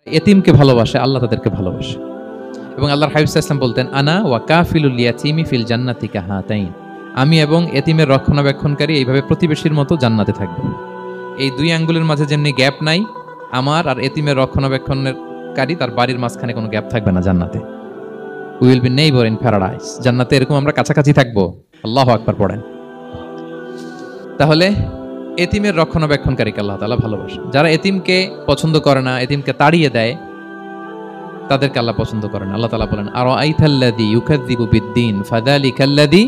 এতিমকে ভালোবাসে, আল্লাহ তাদেরকে ভালোবাসে। এবং আল্লাহর হাবিব সাল্লাল্লাহু আলাইহি ওয়াসাল্লাম বলতেন, আনা ওয়া কাফিলুল ইয়াতীমি ফিল জান্নাতি কাহাতাইন, আমি এবং এতিমের রক্ষণাবেক্ষণকারী এইভাবে প্রতিবেশীর মতো জান্নাতে থাকব। এই দুই আঙ্গুলের মাঝে যেমনি গ্যাপ নাই, আমার আর এতিমের রক্ষণাবেক্ষণকারী তার বাড়ির মাঝখানে কোনো গ্যাপ থাকবে না জান্নাতে। We will be neighbour in paradise. জান্নাতে এরকম আমরা কাছাকাছি থাকবো। আল্লাহু আকবার পড়েন। তাহলে এতিমের রক্ষণাবেক্ষণকারীকে আল্লাহ তাআলা ভালোবাসেন। যারা এতিমকে পছন্দ করে না, এতিমকে তাড়িয়ে দেয়, তাদেরকে আল্লাহ পছন্দ করেন। আল্লাহ তাআলা বলেন, আরাআইতাল্লাযী ইউকাযযিবু বিদ্দীন ফাযালিকাল্লাযী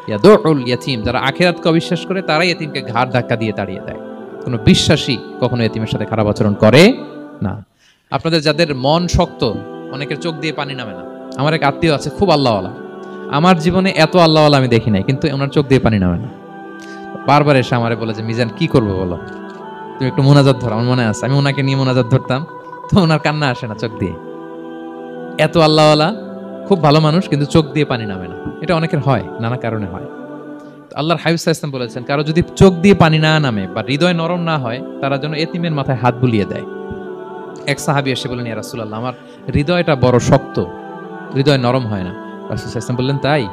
ইয়াদউল ইয়াতীম। যারা আখিরাতকে অবিশ্বাস করে তারাই এতিমকে ঘাড় ধাক্কা দিয়ে তাড়িয়ে দেয়। কোনো বিশ্বাসী কখনো এতিমের সাথে খারাপ আচরণ করে না। আপনাদের যাদের মন শক্ত, অনেকের চোখ দিয়ে পানি নামে না। আমার এক আত্মীয় আছে, খুব আল্লাহওয়ালা। আমার জীবনে এত আল্লাহওয়ালা আমি দেখি নাই, কিন্তু ওনার চোখ দিয়ে পানি নামে না। বারবার এসে আমারে বলে যে, মিজান কি করবো বলো, তুমি একটু মোনাজাত ধরো। আমার মনে আছে আমি ওনাকে নিয়ে মোনাজাত ধরতাম, তো ওনার কান্না আসে না চোখ দিয়ে। এত আল্লাহওয়ালা, খুব ভালো মানুষ, কিন্তু চোখ দিয়ে পানি নামে না। এটা অনেকের হয়, নানা কারণে হয়। আল্লাহর হাবিব সাল্লাল্লাহু আলাইহি ওয়াসাল্লাম বলেছেন, কারো যদি চোখ দিয়ে পানি না নামে বা হৃদয় নরম না হয়, তারা যেন এতিমের মাথায় হাত বুলিয়ে দেয়। এক সাহাবী এসে বলেন, ইয়া রাসূলুল্লাহ, আমার হৃদয়টা বড় শক্ত, হৃদয় নরম হয় না। রাসূল সাল্লাল্লাহু আলাইহি ওয়াসাল্লাম বললেন, তাই?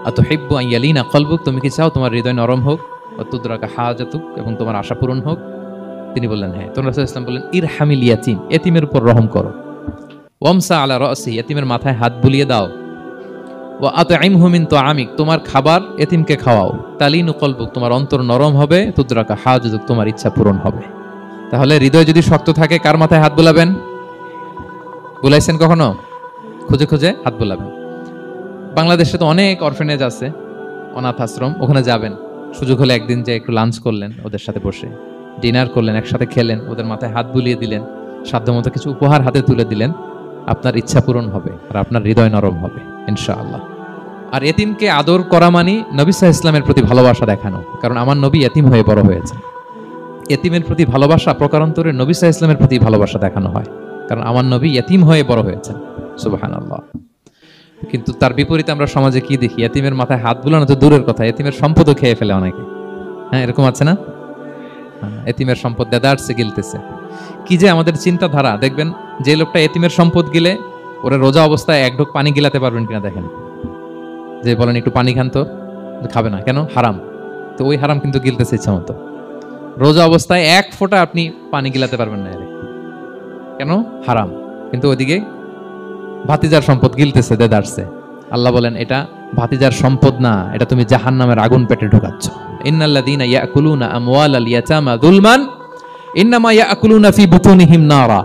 আতুহিব্বু আন ইয়ালিনা কলবুক, তুমি কি চাও তোমার হৃদয় নরম হোক, ওয়া তুদরাকা হাজাতুক, এবং তোমার আশা পূরণ হোক? তিনি বললেন, হ্যাঁ। তখন রাসূল সাল্লাল্লাহু আলাইহি ওয়াসাল্লাম বললেন, ইরহামিল ইয়াতীম, এতিমের উপর রহম করো। ওয়ামসা আলা রাসি, এতিমের মাথায় হাত বুলিয়ে দাও। ওয়া আতইমহু মিন তুআমিক, তোমার খাবার এতিমকে খাওয়াও। তালিনু কলবুক, তোমার অন্তর নরম হবে। তুদরাকা হাজাতুক, তোমার ইচ্ছা পূরণ হবে। তাহলে হৃদয় যদি শক্ত থাকে, কার মাথায় হাত বুলাবেন? বুলাইছেন কখনো? খুঁজে খুঁজে হাত বুলাবেন। বাংলাদেশে তো অনেক অরফেনেজ আছে, অনাথ আশ্রম, ওখানে যাবেন। সুযোগ হলে একদিন যে একটু লাঞ্চ করলেন, ওদের সাথে বসে ডিনার করলেন, একসাথে খেলেন, ওদের মাথায় হাত বুলিয়ে দিলেন, সাধ্যমতো কিছু উপহার হাতে তুলে দিলেন, আপনার ইচ্ছা পূরণ হবে আর আপনার হৃদয় নরম হবে ইনশাআল্লাহ। আর এতিমকে আদর করা মানে নবী সাল্লাল্লাহু আলাইহি ওয়াসাল্লামের প্রতি ভালোবাসা দেখানো। কারণ আমার নবী এতিম হয়ে বড় হয়েছে। এতিমের প্রতি ভালোবাসা প্রকারান্তরে নবী সাল্লাল্লাহু আলাইহি ওয়াসাল্লামের প্রতি ভালোবাসা দেখানো হয়, কারণ আমার নবী এতিম হয়ে বড় হয়েছেন। সুবহানাল্লাহ। কিন্তু তার বিপরীতে আমরা সমাজে কি দেখি? এতিমের মাথায় হাত বুলানো তো দূরের কথা, এতিমের সম্পদও খেয়ে ফেলে অনেকে। হ্যাঁ, এরকম আছে না? এতিমের সম্পদ দেদারসে গিলতেছে। কি যে আমাদের চিন্তাধারা! দেখবেন যে লোকটা এতিমের সম্পদ গিলে, ওরা রোজা অবস্থায় এক ঢোক পানি গিলাতে পারবেন কিনা দেখেন। যে বলেন একটু পানি খান, তো খাবে না কেন? হারাম। তো ওই হারাম কিন্তু গিলতেছে ইচ্ছা মতো। রোজা অবস্থায় এক ফোঁটা আপনি পানি গিলাতে পারবেন না, কেন? হারাম। কিন্তু ওইদিকে ভাতিজার সম্পদ গিলতেছে দেদারসে। আল্লাহ বলেন, এটা ভাতিজার সম্পদ না, এটা তুমি জাহান্নামের আগুন পেটে ঢোকাচ্ছ। ইন্নাল্লাযীনা ইয়াকুলুনা আমওয়ালাল ইয়াতামা যুলমান ইন্নামা ইয়াকুলুনা ফি বুতুনিহিম নারা।